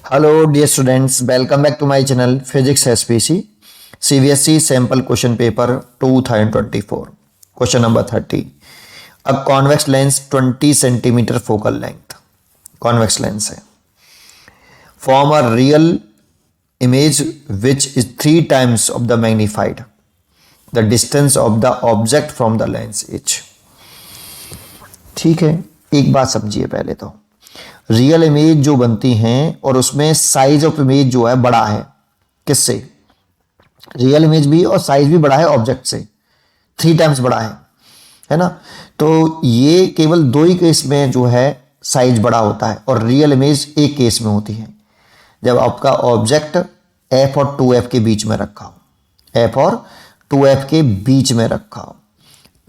Hello dear students, welcome back to my channel Physics SPC CBSE Sample Question Paper 2024. Question number 30. A convex lens 20 centimeter focal length. Convex lens है. Form a real image which is 3 times of the magnified. The distance of the object from the lens is. ठीक है, एक बात समझिए पहले तो. Real image जो बनती हैं और उसमें साइज ऑफ इमेज जो है बड़ा है. किससे? रियल इमेज भी और साइज भी बड़ा है ऑब्जेक्ट से, 3 टाइम्स बड़ा है ना. तो ये केवल 2 ही केस में जो है साइज बड़ा होता है और रियल इमेज एक केस में होती है, जब आपका ऑब्जेक्ट f और 2f के बीच में रखा हो, f और 2f के बीच में रखा हो,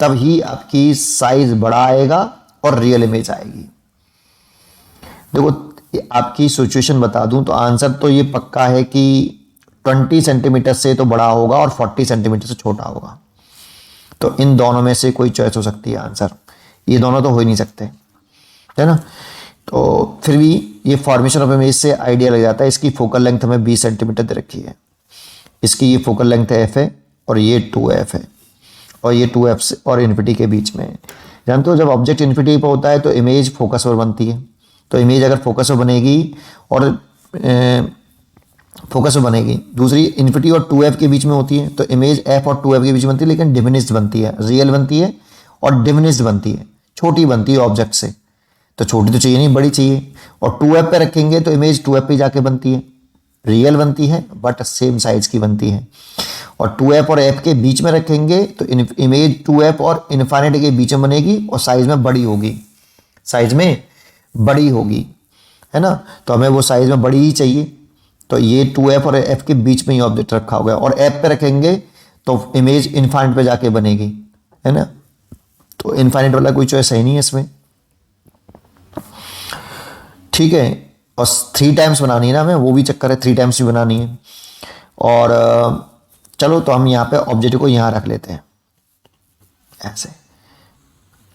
तब ही आपकी साइज बड़ा आएगा और रियल इमेज आएगी. देखो आपकी सिचुएशन बता दूं तो आंसर तो ये पक्का है कि 20 सेंटीमीटर से तो बड़ा होगा और 40 सेंटीमीटर से छोटा होगा. तो इन दोनों में से कोई चॉइस हो सकती है आंसर. ये दोनों तो हो ही नहीं सकते, है ना. तो फिर भी ये फॉर्मेशन ऑफ इमेज से आइडिया लग जाता है. इसकी फोकल लेंथ हमें 20 सेंटीमीटर दे रखी है. इसकी ये फोकल लेंथ एफ है और ये 2f है और ये 2f से और इन्फिनिटी के बीच में है. जानते हो जब ऑब्जेक्ट इन्फिनिटी पर होता है तो इमेज फोकस पर बनती है. तो इमेज अगर फोकस पर बनेगी और फोकस पर बनेगी, दूसरी इन्फिनिटी और 2f के बीच में होती है तो इमेज f और 2f के बीच में बनती है, लेकिन डिमिनिश्ड बनती है. रियल बनती है और डिमिनिश्ड बनती है, छोटी बनती है ऑब्जेक्ट से. तो छोटी तो चाहिए नहीं, बड़ी चाहिए. और 2f पे रखेंगे तो इमेज 2f पे जाके बनती है, रियल बनती है बट सेम साइज की बनती है. और 2f और f के बीच में रखेंगे तो इमेज 2f और इन्फिनिटी के बीच में बनेगी और साइज में बड़ी होगी, साइज में बड़ी होगी, है ना. तो हमें वो साइज में बड़ी ही चाहिए. तो ये 2f और f के बीच में ही ऑब्जेक्ट रखा हुआ है और f पे रखेंगे तो इमेज इनफाइनाइट पे जाके बनेगी, है ना. तो इनफाइनाइट वाला कोई चॉइस है नहीं है इसमें, ठीक है. और 3 टाइम्स बनानी है ना हमें, वो भी चक्कर है, 3 टाइम्स भी बनानी है. और चलो तो हम यहाँ पे ऑब्जेक्ट को यहाँ रख लेते हैं ऐसे,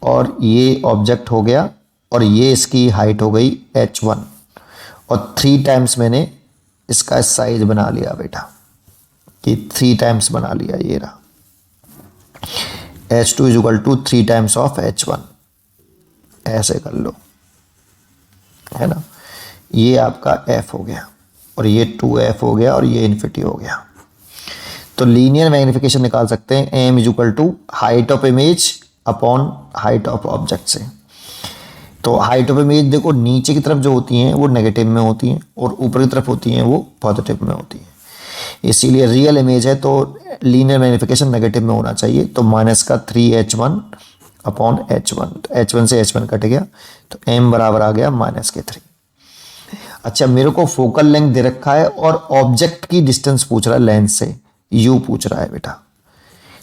और ये ऑब्जेक्ट हो गया और ये इसकी हाइट हो गई h1 और 3 टाइम्स मैंने इसका साइज बना लिया बेटा, कि 3 टाइम्स बना लिया. ये रहा h2 = 3 टाइम्स ऑफ h1, ऐसे कर लो, है ना. ये आपका f हो गया और ये 2f हो गया और ये इन्फिनिटी हो गया. तो लीनियर मैग्निफिकेशन निकाल सकते हैं m = height of image upon height of object से. तो हाइट ऑफ इमेज देखो नीचे की तरफ जो होती हैं वो नेगेटिव में होती हैं और ऊपर की तरफ होती हैं वो पॉजिटिव में होती हैं. इसीलिए रियल इमेज है तो लीनियर मैग्निफिकेशन नेगेटिव में होना चाहिए. तो माइनस का 3h1 अपॉन h1, तो h1 से h1 कट गया तो m बराबर आ गया -3. अच्छा, मेरे को फोकल लेंथ दे रखा है और ऑब्जेक्ट की डिस्टेंस पूछ रहा है, लेंस से u पूछ रहा है बेटा.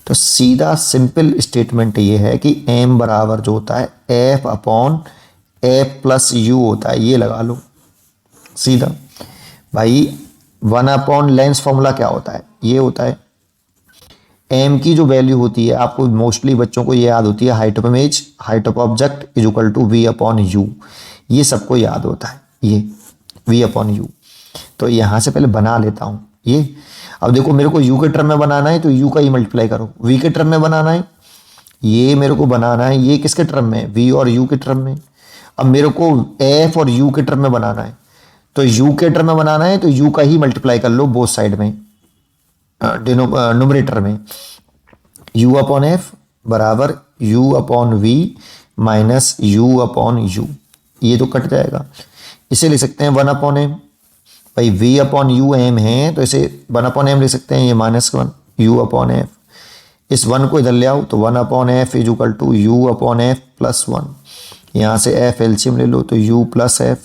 तो सीधा सिंपल स्टेटमेंट ये है कि m बराबर जो होता है f upon f plus u होता है. ये लगा लो सीधा भाई. 1 अपॉन लेंस फॉर्मूला क्या होता है? ये होता है m की जो वैल्यू होती है, आपको मोस्टली बच्चों को ये याद होती है, height of image, height of object = v upon u. ये सबको याद होता है, ये v अपॉन u. तो यहाँ से पहले बना लेता हूँ ये. अब देखो मेरे को u के टर्म में बनाना है तो u का ही मल्टीप्लाई करो. v के टर्म में बनाना है, ये मेरे को बनाना है, ये किसके टर्म में? v और u के टर्म में. अब मेरे को f और u के टर्म में बनाना है, तो u के टर्म में बनाना है तो u का ही मल्टीप्लाई कर लो बोथ साइड में, न्यूमरेटर में. u अपॉन f बराबर u upon v minus u upon u. ये तो कट जाएगा. इसे लिख सकते हैं 1 अपॉन m. भाई v अपॉन u m है तो इसे 1 अपॉन m लिख सकते हैं, ये -1 u अपॉन f. इस 1 को इधर ले आओ तो 1 upon f = u upon f plus 1. यहाँ से f एलसीएम ले लो तो u plus f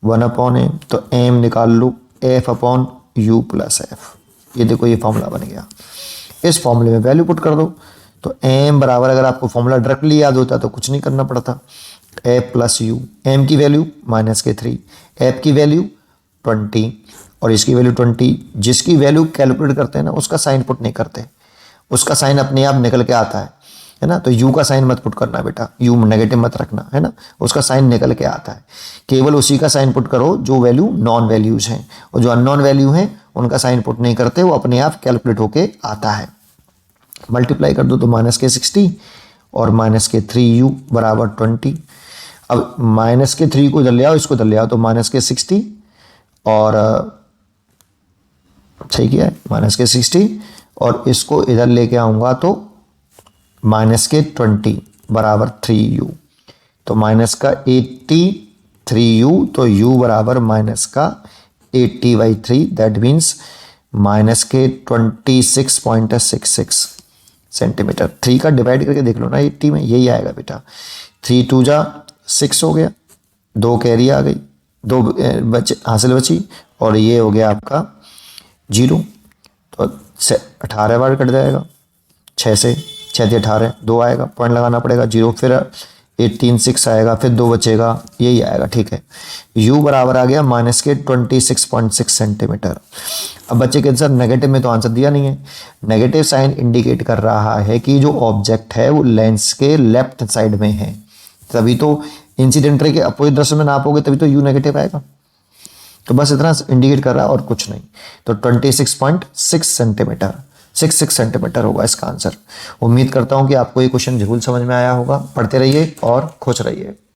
1 upon m. तो m निकाल लो f upon u plus f. ये देखो ये फॉर्मूला बन गया. इस फॉर्मूले में वैल्यू पुट कर दो. तो m बराबर, अगर आपको फॉर्मूला डायरेक्टली याद होता तो कुछ नहीं करना पड़ता, f प्लस u. m की वैल्यू -3, f की वैल्यू 20 और इसकी वैल्यू 20. जिसकी वैल्यू कैलकुलेट करते हैं ना उसका साइन पुट नहीं करते, उसका साइन अपने आप निकल के आता है. है ना। तो u का साइन मत पुट करना बेटा, u नेगेटिव मत रखना, है ना, उसका साइन निकल के आता है। केवल उसी का साइन पुट करो जो वैल्यू नॉन वैल्यूज हैं, और जो अननोन वैल्यू हैं उनका साइन पुट नहीं करते, वो अपने आप कैलकुलेट होके आता है। मल्टीप्लाई कर दो तो -60 और -3u बराबर 20। अब -3 को इधर ले आओ, इसको इधर ले आओ, तो -60 और सही किया है, -60 और इसको इधर लेके आऊंगा तो -20 बराबर 3u, तो -83u, तो u बराबर -80/3, दैट मीन्स -26.66 सेंटीमीटर। 3 का डिवाइड करके देख लो ना 80 में, यही आएगा बेटा। 3 2 जा 6 हो गया, 2 कैरी आ गई, 2 हासिल बची, और ये हो गया आपका 0, तो 18 बार कट जाएगा 6 से, 6 से 18 2 आएगा, पॉइंट लगाना पड़ेगा 0, फिर 18 6 आएगा, फिर 2 बचेगा, यही आएगा, ठीक है। u बराबर आ गया -26.6 सेंटीमीटर। अब बच्चे के आंसर नेगेटिव में तो आंसर दिया नहीं है। नेगेटिव साइन इंडिकेट कर रहा है कि जो ऑब्जेक्ट है वो लेंस के लेफ्ट साइड में है, तभी तो इंसिडेंट रे के अपोजिट डायरेक्शन में नापोगे तभी तो u नेगेटिव आएगा। तो बस इतना इंडिकेट कर रहा है और कुछ नहीं। तो 26.6 सेंटीमीटर, 66 सेंटीमीटर होगा इसका आंसर। उम्मीद करता हूं कि आपको ये क्वेश्चन जरूर समझ में आया होगा। पढ़ते रहिए और खुश रहिए।